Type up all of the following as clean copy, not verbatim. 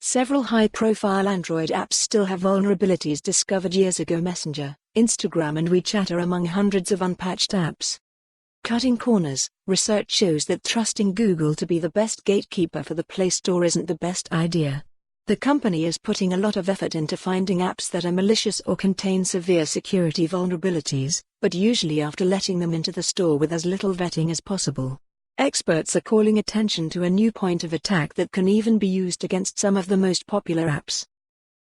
Several high-profile Android apps still have vulnerabilities discovered years ago. Messenger, Instagram and WeChat are among hundreds of unpatched apps. Cutting corners, research shows that trusting Google to be the best gatekeeper for the Play Store isn't the best idea. The company is putting a lot of effort into finding apps that are malicious or contain severe security vulnerabilities, but usually after letting them into the store with as little vetting as possible. Experts are calling attention to a new point of attack that can even be used against some of the most popular apps.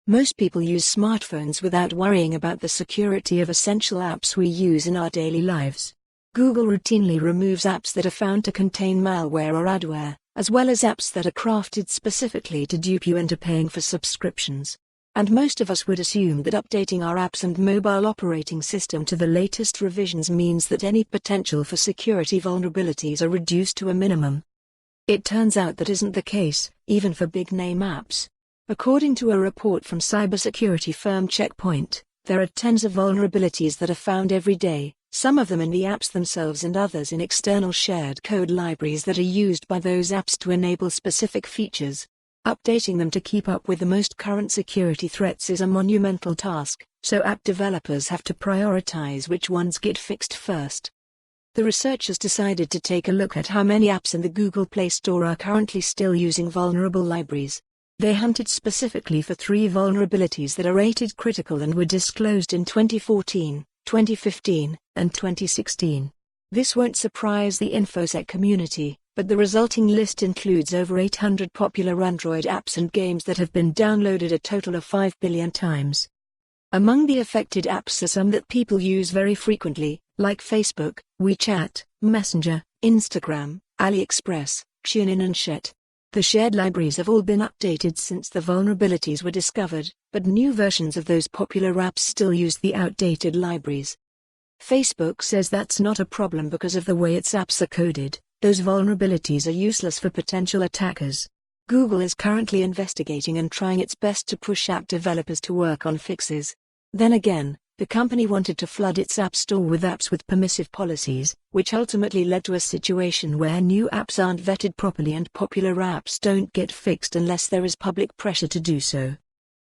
Most people use smartphones without worrying about the security of essential apps we use in our daily lives. Google routinely removes apps that are found to contain malware or adware, as well as apps that are crafted specifically to dupe you into paying for subscriptions. And most of us would assume that updating our apps and mobile operating system to the latest revisions means that any potential for security vulnerabilities are reduced to a minimum. It turns out that isn't the case, even for big-name apps. According to a report from cybersecurity firm Check Point, there are tens of vulnerabilities that are found every day, some of them in the apps themselves and others in external shared code libraries that are used by those apps to enable specific features. Updating them to keep up with the most current security threats is a monumental task, so app developers have to prioritize which ones get fixed first. The researchers decided to take a look at how many apps in the Google Play Store are currently still using vulnerable libraries. They hunted specifically for 3 vulnerabilities that are rated critical and were disclosed in 2014, 2015, and 2016. This won't surprise the InfoSec community, but the resulting list includes over 800 popular Android apps and games that have been downloaded a total of 5 billion times. Among the affected apps are some that people use very frequently, like Facebook, WeChat, Messenger, Instagram, AliExpress, Shein and Shet. The shared libraries have all been updated since the vulnerabilities were discovered, but new versions of those popular apps still use the outdated libraries. Facebook says that's not a problem because of the way its apps are coded. Those vulnerabilities are useless for potential attackers. Google is currently investigating and trying its best to push app developers to work on fixes. Then again, the company wanted to flood its app store with apps with permissive policies, which ultimately led to a situation where new apps aren't vetted properly and popular apps don't get fixed unless there is public pressure to do so.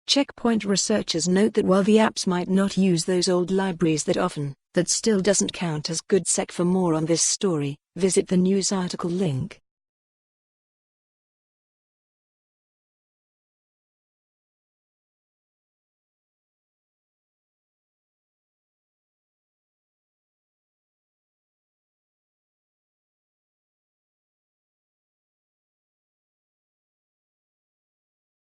Checkpoint researchers note that while the apps might not use those old libraries that often, that still doesn't count as good sec. For more on this story, visit the news article link.